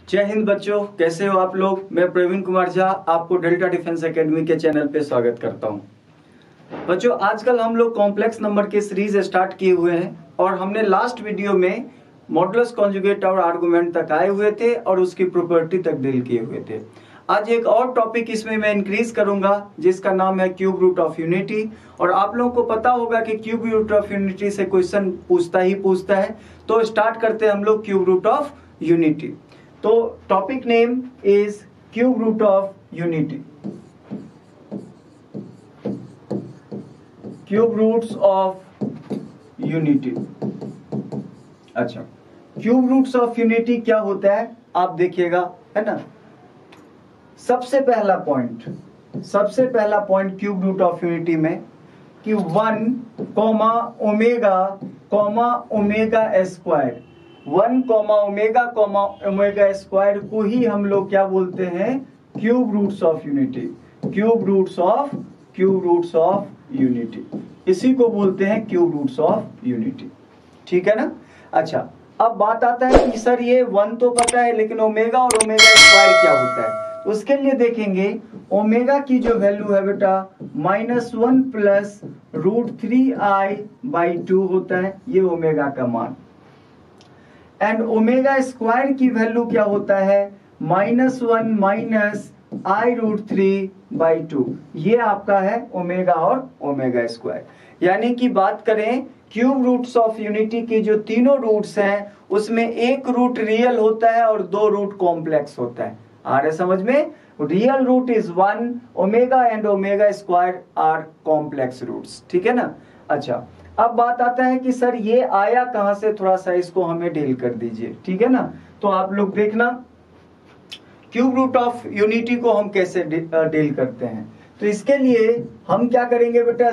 जय हिंद बच्चों, कैसे हो आप लोग। मैं प्रवीण कुमार झा आपको डेल्टा डिफेंस एकेडमी के चैनल पे स्वागत करता हूं। बच्चों, आजकल हम लोग कॉम्प्लेक्स नंबर के सीरीज स्टार्ट किए हुए हैं और हमने लास्ट वीडियो में मॉडुलस कॉन्जुगेट और आर्गुमेंट तक आए हुए थे और उसकी प्रॉपर्टी तक डील किए हुए थे। आज एक और टॉपिक इसमें मैं इंक्रीज करूंगा जिसका नाम है क्यूब रूट ऑफ यूनिटी। और आप लोगों को पता होगा कि क्यूब रूट ऑफ यूनिटी से क्वेश्चन पूछता है। तो स्टार्ट करते हैं हम लोग क्यूब रूट ऑफ यूनिटी। तो topic name is cube root of unity. Cube roots of unity. अच्छा, क्यूब रूट्स ऑफ यूनिटी क्या होता है आप देखिएगा, है ना। सबसे पहला point cube root of unity में कि 1 ओमेगा स्क्वायर, 1 ओमेगा स्क्वायर को ही हम लोग क्या बोलते हैं, cube roots of unity. Cube roots of unity, इसी को बोलते हैं क्यूब रूट्स ऑफ यूनिटी। ठीक है ना। अच्छा, अब बात आता है कि सर ये 1 तो पता है, लेकिन ओमेगा और ओमेगा स्क्वायर क्या होता है। तो उसके लिए देखेंगे ओमेगा की जो वैल्यू है बेटा -1 प्लस √3i/2 होता है, ये ओमेगा का मान। एंड ओमेगा स्क्वायर की वैल्यू क्या होता है, -1 माइनस i√3/2। ये आपका है ओमेगा और ओमेगा स्क्वायर। यानी कि बात करें क्यूब रूट्स ऑफ यूनिटी की जो तीनों रूट्स हैं उसमें एक रूट रियल होता है और 2 रूट कॉम्प्लेक्स होता है। आ रहे समझ में। Real root is 1, omega and omega square are complex roots. ठीक है ना। अच्छा, अब बात आता है कि सर ये आया कहां से, थोड़ा सा इसको हमें डील कर दीजिए। ठीक है ना। तो आप लोग देखना क्यूब रूट ऑफ यूनिटी को हम कैसे डील करते हैं। तो इसके लिए हम क्या करेंगे बेटा,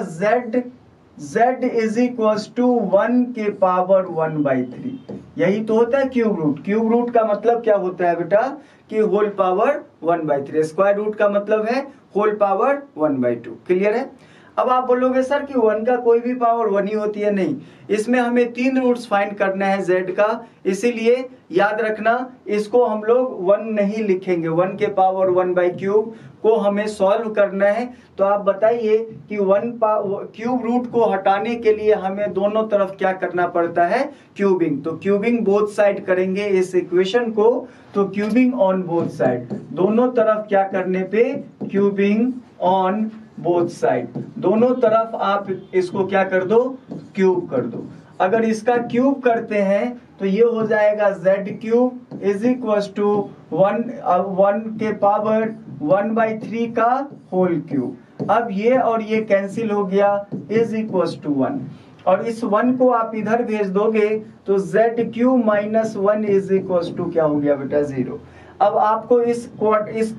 z इज इक्वल टू 1 के पावर 1/3। यही तो होता है क्यूब रूट। क्यूब रूट का मतलब क्या होता है बेटा कि होल पावर 1/3। स्क्वायर रूट का मतलब है होल पावर 1/2। क्लियर है। अब आप बोलोगे सर कि 1 का कोई भी पावर 1 ही होती है। नहीं, इसमें हमें 3 रूट्स फाइंड करना है z का। इसीलिए याद रखना, इसको हम लोग 1 नहीं लिखेंगे। 1 के पावर 1/3 को हमें सॉल्व करना है। तो आप बताइए कि क्यूब रूट को हटाने के लिए हमें दोनों तरफ क्या करना पड़ता है, क्यूबिंग। तो क्यूबिंग बोथ साइड करेंगे इस इक्वेशन को। तो क्यूबिंग ऑन बोथ साइड, दोनों तरफ क्या करने पे, क्यूबिंग ऑन बोथ साइड, दोनों तरफ आप इसको क्या कर दो, क्यूब कर दो। अगर इसका क्यूब करते हैं तो ये हो जाएगा z³ इज इक्वल टू 1 के पावर 1/3 का होल क्यूब। अब ये और ये कैंसिल हो गया, इज इक्वल टू 1। और इस 1 को आप इधर भेज दोगे तो z³ - 1 इज इक्वल टू क्या हो गया बेटा, 0। अब आपको इस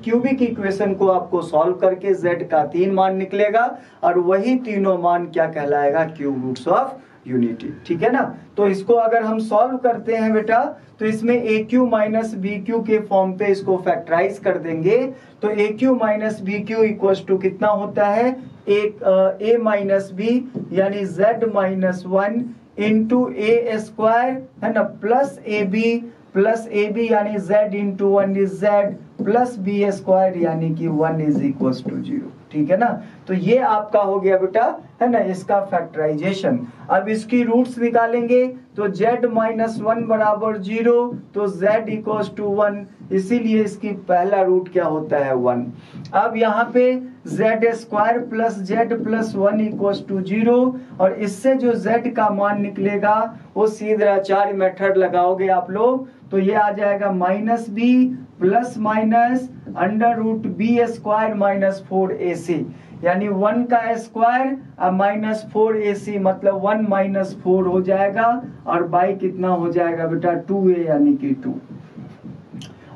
क्यूबिक इक्वेशन को आपको सॉल्व करके z का 3 मान निकलेगा और वही तीनों मान क्या कहलाएगा, क्यूब रूट्स ऑफ यूनिटी। ठीक है ना। तो इसको अगर हम सॉल्व करते हैं बेटा तो इसमें AQ - BQ के फॉर्म पे इसको फैक्टराइज कर देंगे। तो AQ - BQ इक्वल टू कितना होता है, A - B यानी z - 1 इंटू A² है ना, प्लस AB यानी z into 1 is z plus B² यानी कि 1 इज इक्वल टू 0। ठीक है ना। तो ये आपका हो गया बेटा, है ना, इसका फैक्टराइजेशन। अब इसकी रूट्स निकालेंगे तो z - 1 बराबर 0, तो z इक्वल टू 1, इसीलिए इसकी पहला रूट क्या होता है, 1। अब यहाँ पे z² plus z plus 1 equal to 0, और इससे जो z का मान निकलेगा वो सीधा 4 मेथड लगाओगे आप लोग तो ये आ जाएगा -b plus minus √b² - 4ac, यानी 1 का स्क्वायर -4ac मतलब 1 - 4 हो जाएगा, और बाई कितना हो जाएगा बेटा, 2a यानी कि 2।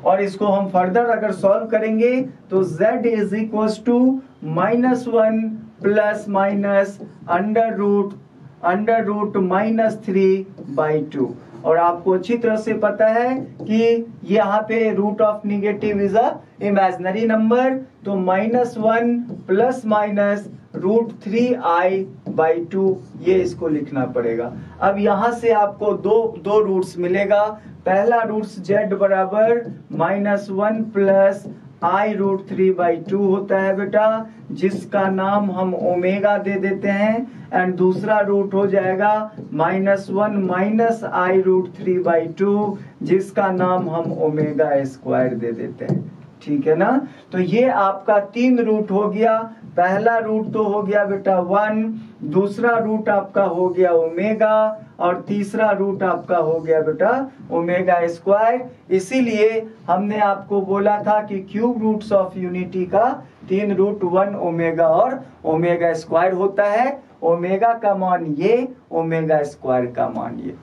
और इसको हम फर्दर अगर सॉल्व करेंगे तो z is equal to -1 plus minus √-3/2। और आपको अच्छी तरह से पता है कि यहाँ पे root of negative is a imaginary number, तो -1 प्लस माइनस √3i/2 ये इसको लिखना पड़ेगा। अब यहाँ से आपको दो रूट्स मिलेगा। पहला रूट्स z बराबर -1 प्लस i√3/2 होता है बेटा, जिसका नाम हम ओमेगा दे देते हैं। एंड दूसरा रूट हो जाएगा -1 माइनस i√3/2, जिसका नाम हम ओमेगा स्क्वायर दे देते हैं। ठीक है ना। तो ये आपका 3 रूट हो गया। पहला रूट तो हो गया बेटा 1, दूसरा रूट आपका हो गया ओमेगा, और तीसरा रूट आपका हो गया बेटा ओमेगा स्क्वायर। इसीलिए हमने आपको बोला था कि क्यूब रूट्स ऑफ यूनिटी का 3 रूट 1 ओमेगा और ओमेगा स्क्वायर होता है। ओमेगा का मान ये, ओमेगा स्क्वायर का मान ये।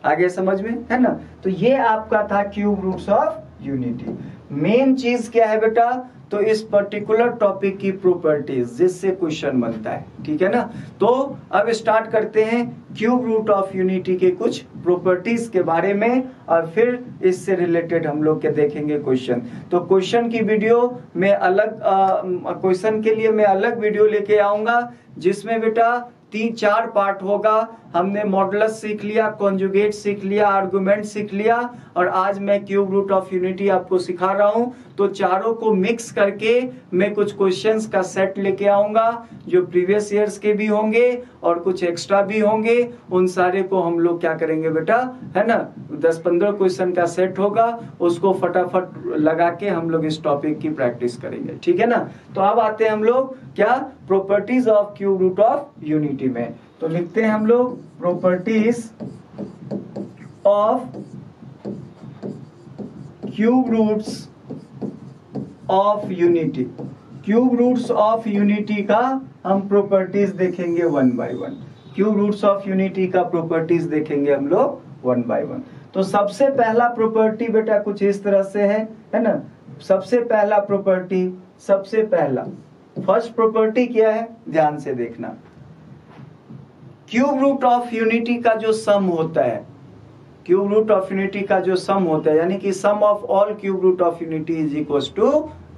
आगे समझ में है ना। तो ये आपका था cube roots of unity. Main चीज क्या है बेटा, तो इस पर्टिकुलर टॉपिक की प्रॉपर्टीज, जिससे क्वेश्चन बनता है। ठीक है ना। तो अब स्टार्ट करते हैं क्यूब रूट ऑफ यूनिटी के कुछ प्रॉपर्टीज के बारे में, और फिर इससे रिलेटेड हम लोग क्या देखेंगे क्वेश्चन। तो क्वेश्चन की वीडियो में अलग, क्वेश्चन के लिए मैं अलग वीडियो लेके आऊंगा, जिसमें बेटा 3-4 पार्ट होगा। हमने मॉडुलस सीख लिया, कॉन्जुगेट सीख लिया, आर्गुमेंट सीख लिया, और आज मैं क्यूब रूट ऑफ यूनिटी आपको सिखा रहा हूं। तो चारों को मिक्स करके मैं कुछ क्वेश्चंस का सेट लेके आऊंगा, जो प्रीवियस ईयर्स के भी होंगे और कुछ एक्स्ट्रा भी होंगे। उन सारे को हम लोग क्या करेंगे बेटा, है ना, 10-15 क्वेश्चन का सेट होगा, उसको फटाफट लगा के हम लोग इस टॉपिक की प्रैक्टिस करेंगे। ठीक है ना। तो अब आते हैं हम लोग क्या, properties of cube root of unity में। तो लिखते हैं हम लोग properties of cube roots of unity. Cube roots of unity का हम प्रॉपर्टीज देखेंगे 1 by 1। Cube roots of unity का प्रॉपर्टीज देखेंगे हम लोग 1 बाय 1। तो सबसे पहला प्रॉपर्टी बेटा कुछ इस तरह से है ना। सबसे पहला प्रॉपर्टी, सबसे पहला फर्स्ट प्रॉपर्टी क्या है, ध्यान से देखना। क्यूब रूट ऑफ यूनिटी का जो सम होता है, क्यूब रूट ऑफ यूनिटी का जो सम होता है, यानी कि sum of all cube root of unity is equal to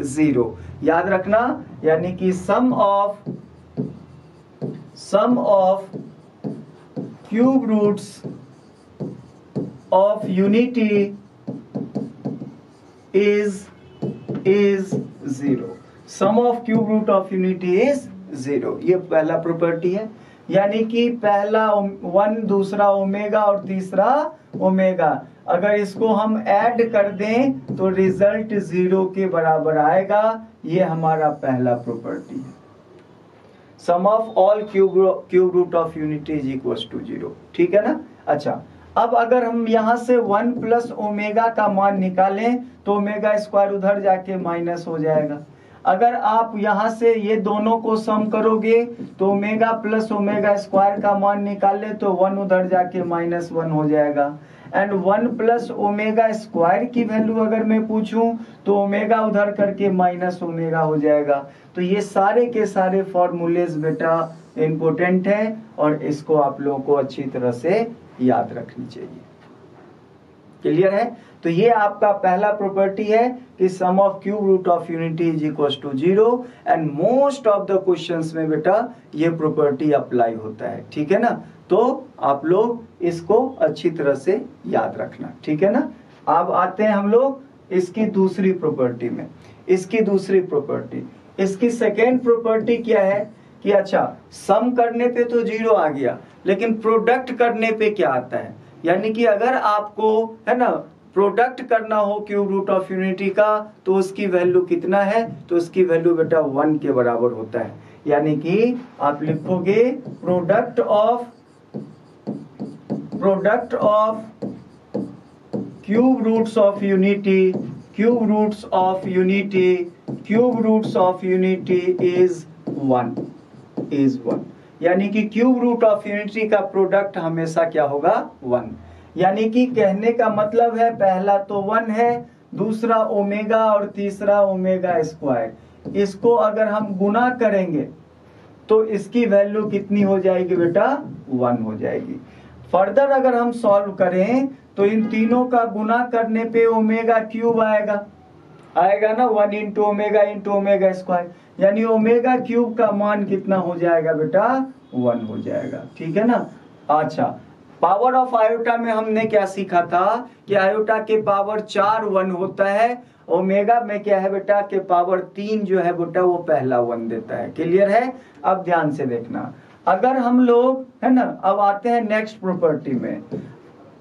0। याद रखना, यानी कि sum of cube roots of unity is 0। Sum of cube root of unity is 0। ये पहला प्रॉपर्टी है, यानी कि पहला 1, दूसरा ओमेगा और तीसरा ओमेगा, अगर इसको हम ऐड कर दें तो रिजल्ट 0 के बराबर आएगा। ये हमारा पहला प्रॉपर्टी है। Sum of all cube root of unity is equal to 0। ठीक है ना। अच्छा, अब अगर हम यहाँ से 1 प्लस ओमेगा का मान निकालें तो ओमेगा स्क्वायर उधर जाके माइनस हो जाएगा। अगर आप यहाँ से ये दोनों को सम करोगे तो ओमेगा प्लस ओमेगा स्क्वायर का मान निकाले तो 1 उधर जाके -1 हो जाएगा। एंड 1 प्लस ओमेगा स्क्वायर की वैल्यू अगर मैं पूछूं तो ओमेगा उधर करके माइनस ओमेगा हो जाएगा। तो ये सारे के सारे फॉर्मूलेज बेटा इम्पोर्टेंट है, और इसको आप लोगों को अच्छी तरह से याद रखनी चाहिए। क्लियर है। तो ये आपका पहला प्रॉपर्टी है कि sum of cube root of unity is equal to 0, and most of the questions में बेटा ये प्रॉपर्टी अप्लाई होता है। ठीक है ना। तो आप लोग इसको अच्छी तरह से याद रखना। ठीक है ना। अब आते हैं हम लोग इसकी दूसरी प्रॉपर्टी में। इसकी दूसरी प्रॉपर्टी, इसकी सेकेंड प्रॉपर्टी क्या है कि अच्छा, सम करने पे तो 0 आ गया, लेकिन प्रोडक्ट करने पे क्या आता है। यानी कि अगर आपको, है ना, प्रोडक्ट करना हो क्यूब रूट ऑफ यूनिटी का, तो उसकी वैल्यू कितना है, तो उसकी वैल्यू बेटा 1 के बराबर होता है। यानी कि आप लिखोगे product of cube roots of unity, cube roots of unity, cube roots of unity is 1। यानी कि क्यूब रूट ऑफ यूनिटी का प्रोडक्ट हमेशा क्या होगा, 1। यानी कि कहने का मतलब है पहला तो 1 है, दूसरा ओमेगा और तीसरा ओमेगा स्क्वायर। इसको अगर हम गुना करेंगे तो इसकी वैल्यू कितनी हो जाएगी बेटा, 1 हो जाएगी। फर्दर अगर हम सॉल्व करें तो इन तीनों का गुना करने पे ओमेगा क्यूब आएगा ना, 1 इंटू ओमेगा स्क्वायर। यानी ओमेगा क्यूब का मान कितना हो जाएगा बेटा, 1 हो जाएगा। ठीक है ना। अच्छा, पावर ऑफ आयोटा में हमने क्या सीखा था कि आयोटा के पावर 4 1 होता है, ओमेगा में क्या है बेटा के पावर 3 जो है बेटा वो पहला 1 देता है। क्लियर है? अब ध्यान से देखना, अगर हम लोग है ना, अब आते हैं नेक्स्ट प्रॉपर्टी में।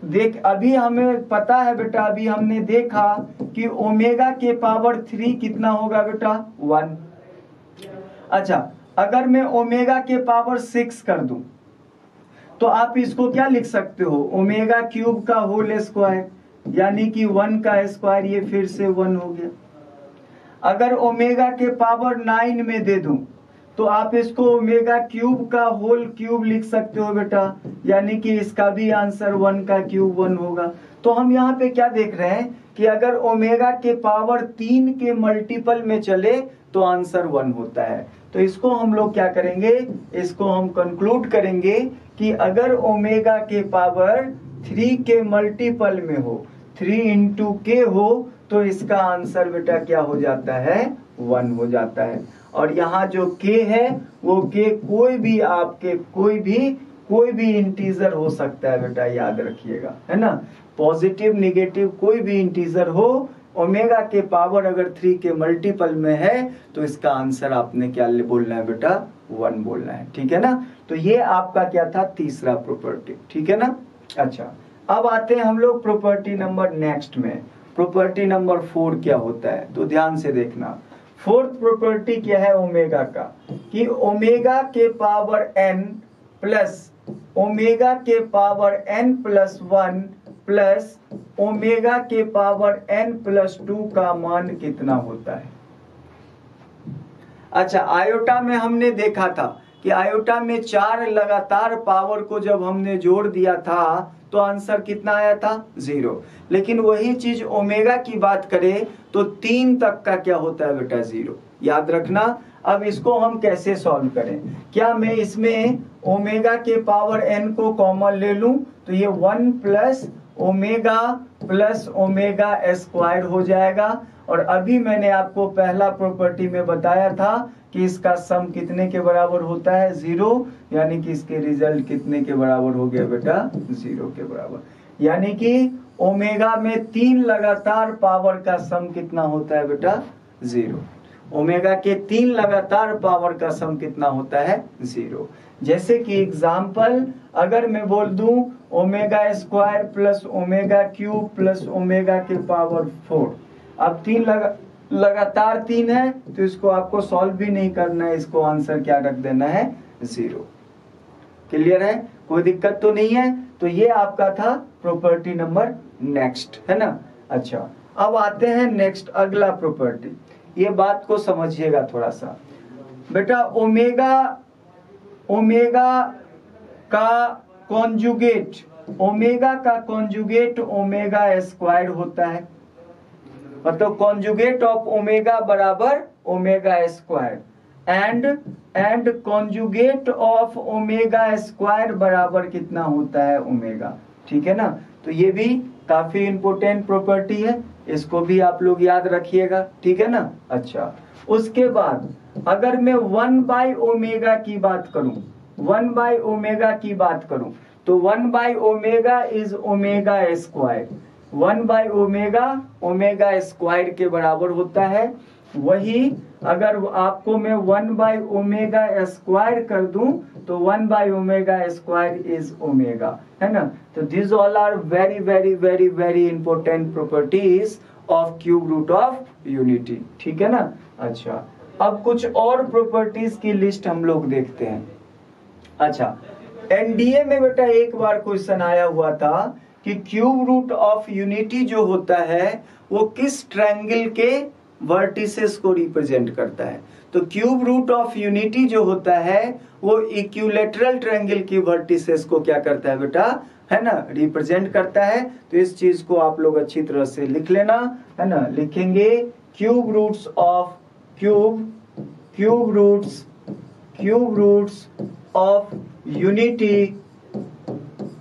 देख अभी हमें पता है बेटा, अभी हमने देखा कि ओमेगा के पावर 3 कितना होगा बेटा 1। अच्छा, अगर मैं ओमेगा के पावर 6 कर दूं तो आप इसको क्या लिख सकते हो, ओमेगा क्यूब का होल स्क्वायर, यानी कि 1 का स्क्वायर, ये फिर से 1 हो गया। अगर ओमेगा के पावर 9 में दे दूं तो आप इसको ओमेगा क्यूब का होल क्यूब लिख सकते हो बेटा, यानी कि इसका भी आंसर 1 का क्यूब 1 होगा। तो हम यहाँ पे क्या देख रहे हैं कि अगर ओमेगा के पावर 3 के मल्टीपल में चले तो आंसर 1 होता है। तो इसको हम लोग क्या करेंगे, इसको हम कंक्लूड करेंगे कि अगर ओमेगा के पावर 3 के मल्टीपल में हो, 3 इंटू के हो, तो इसका आंसर बेटा क्या हो जाता है 1 हो जाता है। और यहाँ जो k है वो k कोई भी आपके कोई भी इंटीजर हो सकता है बेटा, याद रखिएगा, है ना, पॉजिटिव निगेटिव कोई भी इंटीजर हो, ओमेगा के पावर अगर 3 के मल्टीपल में है तो इसका आंसर आपने क्या बोलना है बेटा 1 बोलना है। ठीक है ना? तो ये आपका क्या था तीसरा प्रॉपर्टी। ठीक है ना? अच्छा, अब आते हैं हम लोग प्रॉपर्टी नंबर नेक्स्ट में। प्रॉपर्टी नंबर 4 क्या होता है, तो ध्यान से देखना। फोर्थ प्रॉपर्टी क्या है ओमेगा का, कि ओमेगा के पावर n प्लस ओमेगा के power n plus 1 plus omega के पावर n प्लस 2 का मान कितना होता है। अच्छा, आयोटा में हमने देखा था कि आयोटा में 4 लगातार पावर को जब हमने जोड़ दिया था तो आंसर कितना आया था 0। लेकिन वही चीज ओमेगा की बात करें तो 3 तक का क्या होता है बेटा 0, याद रखना। अब इसको हम कैसे सॉल्व करें, क्या मैं इसमें ओमेगा के पावर n को कॉमन ले लूं तो ये 1 प्लस ओमेगा स्क्वायर हो जाएगा। और अभी मैंने आपको पहला प्रॉपर्टी में बताया था कि इसका सम कितने के बराबर होता है 0, यानी कि इसके रिजल्ट कितने के बराबर हो गया बेटा 0 के बराबर। यानी कि ओमेगा में 3 लगातार पावर का सम कितना होता है बेटा 0। ओमेगा के 3 लगातार पावर का सम कितना होता है 0। जैसे कि एग्जाम्पल अगर मैं बोल दूं omega square plus omega cube plus omega के पावर 4, अब 3 लगातार 3 है तो इसको आपको सॉल्व भी नहीं करना है, इसको आंसर क्या रख देना है 0। क्लियर है? कोई दिक्कत तो नहीं है? तो ये आपका था प्रॉपर्टी नंबर नेक्स्ट, है ना। अच्छा, अब आते हैं नेक्स्ट अगला प्रॉपर्टी। ये बात को समझिएगा थोड़ा सा बेटा, ओमेगा का कॉन्जुगेट ओमेगा स्क्वायर होता है, मतलब कॉन्जुगेट ऑफ ओमेगा बराबर omega square and conjugate of omega square बराबर कितना होता है ओमेगा। ठीक है ना? तो ये भी काफी इंपॉर्टेंट प्रॉपर्टी है, इसको भी आप लोग याद रखिएगा। ठीक है ना? अच्छा, उसके बाद अगर मैं 1 बाई ओमेगा की बात करूं, 1 बाई ओमेगा की बात करूं तो 1 by omega is omega square, 1 by omega square के बराबर होता है। वही अगर आपको मैं 1 बाई ओमेगा स्क्वायर कर दूं तो 1 by omega square is omega, है ना। तो this all are very very very very important properties of cube root of unity. ठीक है ना? अच्छा, अब कुछ और प्रॉपर्टीज की लिस्ट हम लोग देखते हैं। अच्छा, एनडीए में बेटा एक बार क्वेश्चन आया हुआ था कि क्यूब रूट ऑफ यूनिटी जो होता है वो किस ट्रायंगल के वर्टिसेस को रिप्रेजेंट करता है। तो क्यूब रूट ऑफ यूनिटी जो होता है वो इक्विलैटरल ट्रायंगल की वर्टिसेस को क्या करता है बेटा, है ना, रिप्रेजेंट करता है। तो इस चीज को आप लोग अच्छी तरह से लिख लेना, है ना। लिखेंगे cube roots of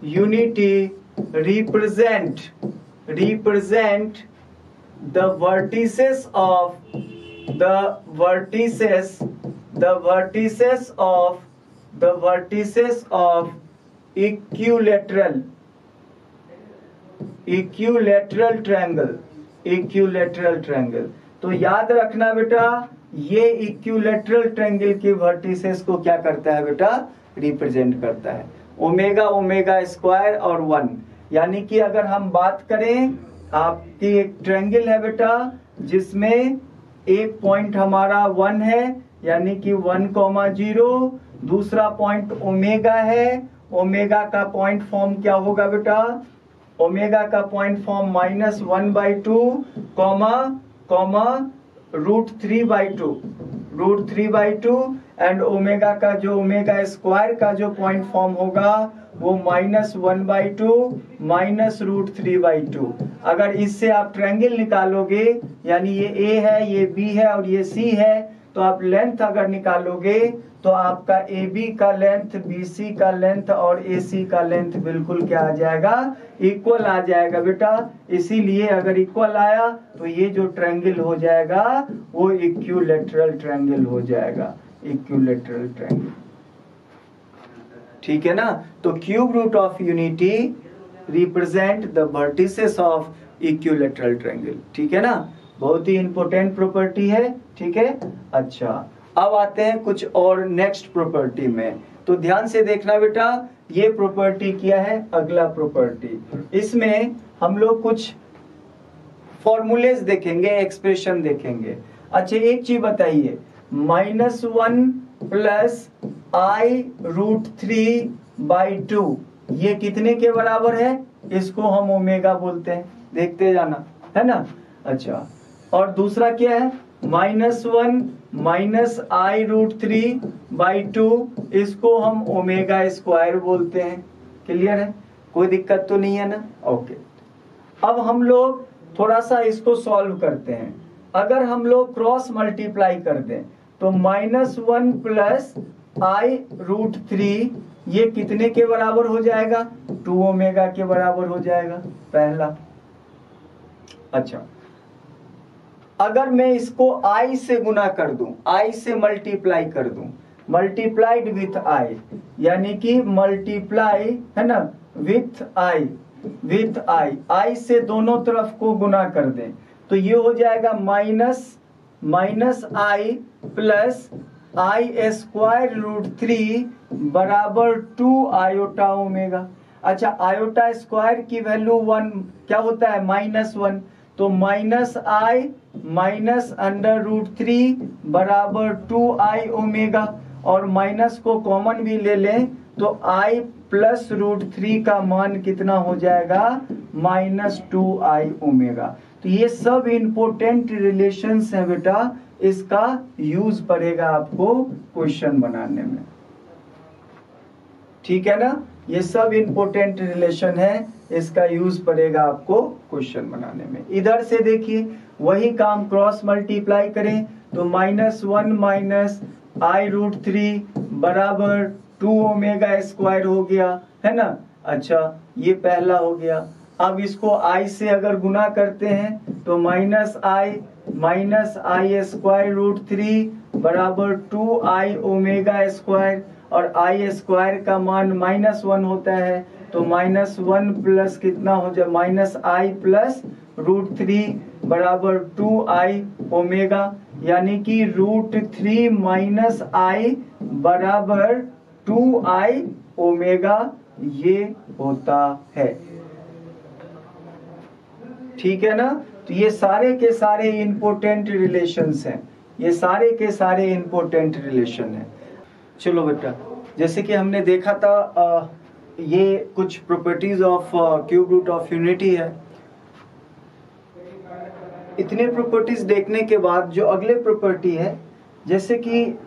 unity represent the vertices of equilateral triangle. तो याद रखना बेटा, ये इक्विलैटरल ट्रायंगल के वर्टिसेस को क्या करता है बेटा, रिप्रेजेंट करता है। ओमेगा ओमेगा स्क्वायर और 1, यानी कि अगर हम बात करें आपकी एक ट्रायंगल है बेटा जिसमें एक पॉइंट हमारा 1 है, यानी कि 1,0, दूसरा पॉइंट ओमेगा है। ओमेगा का पॉइंट फॉर्म क्या होगा बेटा, ओमेगा का point form -1/2 comma √3/2 and omega का जो ओमेगा स्क्वायर का जो पॉइंट फॉर्म होगा वो -1/2 -√3/2। अगर इससे आप ट्रायंगल निकालोगे, यानी ये A है, ये B है और ये C है, तो आप लेंथ अगर निकालोगे तो आपका AB का लेंथ, BC का लेंथ और AC का लेंथ बिल्कुल क्या आ जाएगा, इक्वल आ जाएगा बेटा। इसीलिए अगर इक्वल आया तो ये जो ट्रायंगल हो जाएगा वो इक्विलैटरल ट्रायंगल हो जाएगा, इक्विलैटरल ट्रायंगल। ठीक है ना। तो cube root of unity represent the vertices of equilateral triangle. ठीक है ना, बहुत ही इंपॉर्टेंट प्रॉपर्टी है। ठीक है, अच्छा अब आते हैं कुछ और नेक्स्ट प्रॉपर्टी में। तो ध्यान से देखना बेटा, ये प्रॉपर्टी क्या है, अगला प्रॉपर्टी। इसमें हम लोग कुछ फॉर्मूलेज देखेंगे, एक्सप्रेशन देखेंगे। अच्छा एक चीज बताइए, -1 प्लस i√3/2 ये कितने के बराबर है, इसको हम ओमेगा बोलते हैं, देखते जाना है ना। अच्छा, और दूसरा क्या है, -1 माइनस i√3/2 इसको हम ओमेगा स्क्वायर बोलते हैं। क्लियर है, कोई दिक्कत तो नहीं है ना। ओके, अब हम लोग थोड़ा सा इसको सॉल्व करते हैं। अगर हम लोग क्रॉस मल्टीप्लाई कर दें तो -1 प्लस i√3 ये कितने के बराबर हो जाएगा, 2 ओमेगा के बराबर हो जाएगा, पहला। अच्छा, अगर मैं इसको i से गुना कर दूं, i से मल्टीप्लाई कर दूं, मल्टीप्लाइड विथ i, यानी कि मल्टीप्लाई है ना विथ i से दोनों तरफ को गुना कर दें तो ये हो जाएगा माइनस i प्लस i² बराबर 2 आयोटा ओमेगा। अच्छा, आयोटा स्क्वायर की वैल्यू 1 क्या होता है, -1, तो -i माइनस √3 बराबर 2i ओमेगा, और माइनस को कॉमन भी ले लें तो i प्लस √3 का मान कितना हो जाएगा, -2i ओमेगा। तो ये सब इंपोर्टेंट रिलेशंस हैं बेटा, इसका यूज पड़ेगा आपको क्वेश्चन बनाने में। ठीक है ना, ये सब इंपोर्टेंट रिलेशन है, इसका यूज पड़ेगा आपको क्वेश्चन बनाने में। इधर से देखिए वही काम क्रॉस मल्टीप्लाई करें तो -1 माइनस i√3 बराबर 2 ओमेगा स्क्वायर हो गया, है ना। अच्छा, ये पहला हो गया। अब इसको i से अगर गुना करते हैं तो -i² बराबर 2i ओमेगा स्क्वायर, और i स्क्वायर का मान -1 होता है तो -1 प्लस कितना हो जाए, -i प्लस √3 बराबर 2i ओमेगा, यानी कि √3 माइनस i बराबर 2i ओमेगा ये होता है। ठीक है ना, तो ये सारे के सारे इंपॉर्टेंट रिलेशंस हैं, ये सारे के सारे इंपॉर्टेंट रिलेशन हैं। चलो बेटा, जैसे कि हमने देखा था ये कुछ properties of cube root of unity है। इतने प्रॉपर्टीज देखने के बाद जो अगले प्रॉपर्टी है, जैसे कि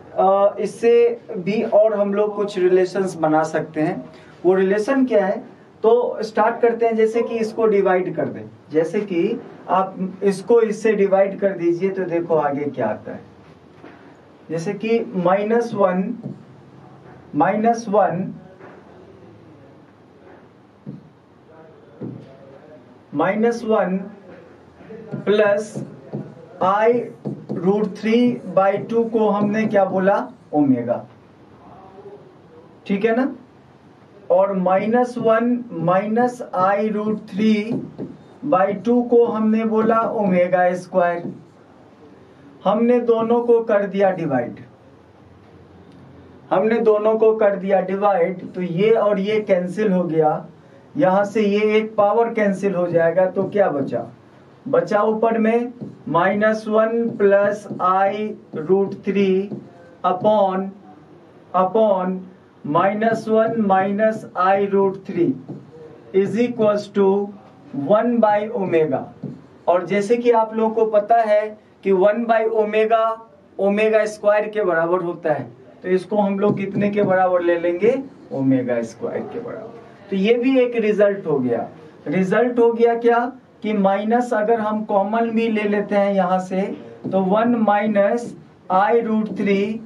इससे भी और हम लोग कुछ रिलेशंस बना सकते हैं। वो रिलेशन क्या है, तो स्टार्ट करते हैं। जैसे कि इसको डिवाइड कर दें, जैसे कि आप इसको इससे डिवाइड कर दीजिए तो देखो आगे क्या आता है। जैसे कि -1 प्लस i√3/2 को हमने क्या बोला, ओमेगा। ठीक है ना, और -1 माइनस आई रूट 3/2 को हमने बोला ओमेगा स्क्वायर। हमने दोनों को कर दिया डिवाइड, तो ये और ये कैंसिल हो गया, यहां से ये एक पावर कैंसिल हो जाएगा, तो क्या बचा ऊपर में -1 plus i root 3 upon -1 minus i root 3 is equals to 1/ओमेगा। और जैसे कि आप लोगों को पता है कि 1/ओमेगा ओमेगा स्क्वायर के बराबर होता है, तो इसको हम लोग कितने के बराबर ले लेंगे, ओमेगा स्क्वायर के बराबर। तो ये भी एक रिजल्ट हो गया क्या कि माइनस अगर हम कॉमन भी ले लेते हैं यहाँ से, तो 1 माइनस आई रूट 3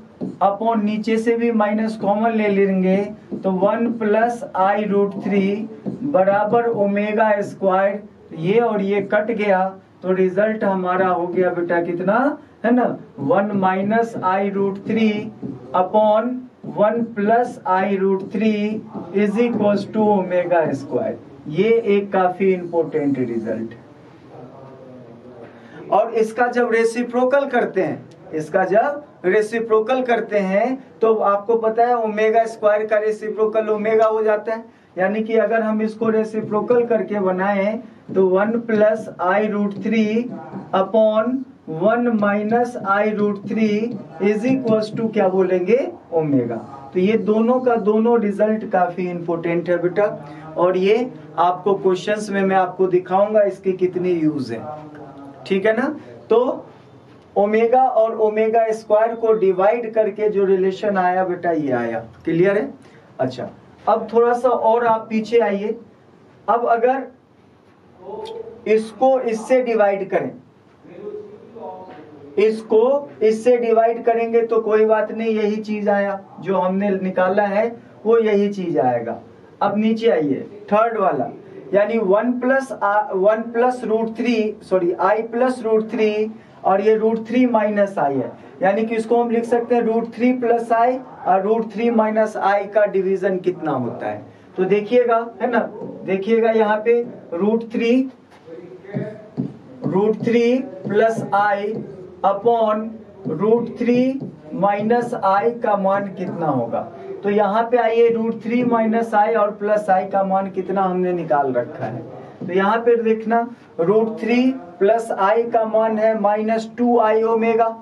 अपॉन नीचे से भी माइनस कॉमन ले लेंगे, तो 1 प्लस आई रूट 3 बराबर ओमेगा स्क्वायर। ये और ये कट गया, तो रिजल्ट हमारा हो गया बेटा कितना है ना, 1 minus i root 3 upon 1 plus i root 3 is equal to omega square. ये एक काफी इंपॉर्टेंट रिजल्ट। और इसका जब रेसिप्रोकल करते हैं, तो आपको पता है ओमेगा स्क्वायर का रेसिप्रोकल ओमेगा हो जाता है। यानी कि अगर हम इसको रेसिप्रोकल करके बनाएं, तो 1 plus i root 3 upon 1 minus i root 3 is equal to क्या बोलेंगे, ओमेगा। तो ये दोनों का दोनों रिजल्ट काफी इंपॉर्टेंट है बेटा, और ये आपको क्वेश्चंस में मैं आपको दिखाऊंगा इसके कितने यूज है, ठीक है ना। तो ओमेगा और ओमेगा स्क्वायर को डिवाइड करके जो रिलेशन आया बेटा, ये आया। क्लियर है? अच्छा, अब थोड़ा सा और आप पीछे आइए। अब अगर इसको इससे डिवाइड करें, तो कोई बात नहीं, यही चीज आया जो हमने निकाला है, वो यही चीज आएगा। अब नीचे आइए, थर्ड वाला, यानी 1 प्लस रूट 3 आई प्लस रूट 3 और ये रूट 3 माइनस आई है, यानी कि इसको हम लिख सकते हैं रूट 3 प्लस आई और रूट 3 माइनस आई का डिवीजन कितना होता है। तो देखिएगा, है ना, देखिएगा यहाँ पे रूट 3 प्लस आई अपॉन रूट 3 माइनस आई का मान कितना होगा। तो यहाँ पे आइए, रूट 3 माइनस आई और प्लस आई का मान कितना हमने निकाल रखा है। तो यहाँ पे देखना, रूट 3 प्लस आई का मान है -2i ओमेगा,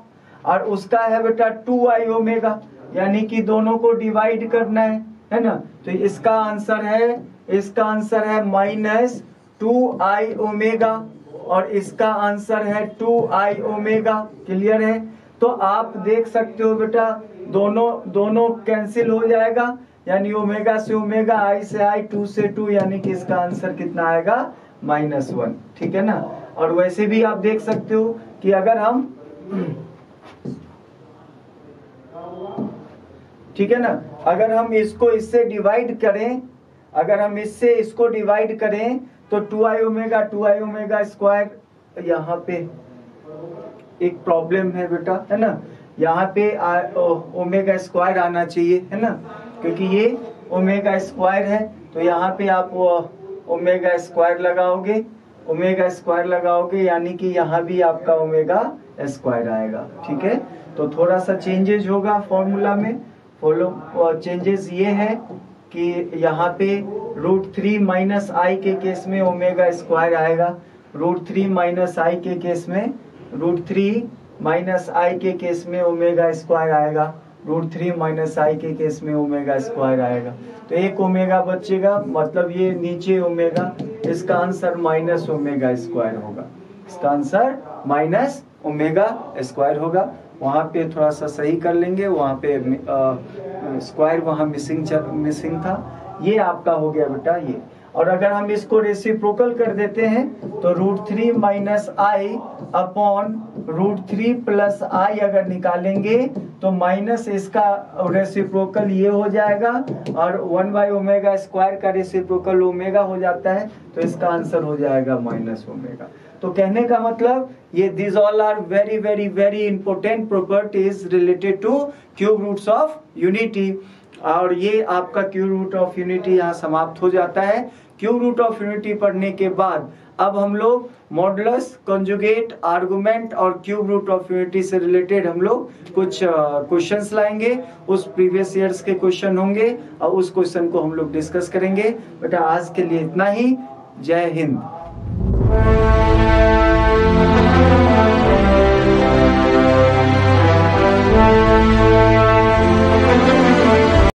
और उसका है बेटा 2i ओमेगा, यानी कि दोनों को डिवाइड करना है ना। तो इसका आंसर है -2i ओमेगा, और इसका आंसर है 2i ओमेगा। क्लियर है? तो आप देख सकते हो बेटा, दोनों कैंसिल हो जाएगा, यानी ओमेगा से ओमेगा, आई से आई, 2 से 2, यानी कि इसका आंसर कितना आएगा, -1। ठीक है ना। और वैसे भी आप देख सकते हो कि अगर हम, ठीक है ना, अगर हम इसको इससे डिवाइड करें, तो 2i ओमेगा स्क्वायर, यहाँ पे एक प्रॉब्लम है बेटा, है ना, यहाँ पे ओमेगा स्क्वायर आना चाहिए, है ना, क्योंकि ये ओमेगा स्क्वायर है। तो यहाँ पे आप ओमेगा स्क्वायर लगाओगे, यानी कि यहाँ भी आपका ओमेगा स्क्वायर आएगा। ठीक है, तो थोड़ा सा चेंजेस होगा फॉर्मूला में। चेंजेस ये है कि यहाँ पे रूट 3 माइनस आई के केस में ओमेगा स्क्वायर आएगा, रूट 3 माइनस आई के केस में ओमेगा स्क्वायर आएगा, रूट 3 माइनस आई के केस में ओमेगा स्क्वायर आएगा। तो एक ओमेगा बचेगा, मतलब ये नीचे ओमेगा, इसका आंसर माइनस ओमेगा स्क्वायर होगा, इसका आंसर माइनस ओमेगा स्क्वायर होगा। वहाँ पे थोड़ा सा सही कर लेंगे, वहाँ पे स्क्वायर वहाँ मिसिंग था। ये आपका हो गया बेटा ये। और अगर हम इसको रेसिप्रोकल कर देते हैं, तो रूट 3 माइनस आई अपॉन रूट 3 प्लस आई अगर निकालेंगे, तो माइनस इसका रेसिप्रोकल ये हो जाएगा, और 1/ओमेगा स्क्वायर का रेसिप्रोकल ओमेगा हो जाता है, तो इसका आंसर हो जाएगा -ओमेगा। तो कहने का मतलब ये these all are very very very important properties related to cube roots of unity। और ये आपका क्यूब रूट ऑफ यूनिटी यहाँ समाप्त हो जाता है। क्यूब रूट ऑफ यूनिटी पढ़ने के बाद अब हम लोग मॉडुलस, कंजुगेट, आर्गुमेंट और क्यूब रूट ऑफ यूनिटी से रिलेटेड हम लोग कुछ क्वेश्चंस लाएंगे। उस प्रीवियस ईयर्स के क्वेश्चन होंगे और उस क्वेश्चन को हम लोग डिस्कस करेंगे। बेटा आज के लिए इतना ही। जय हिंद।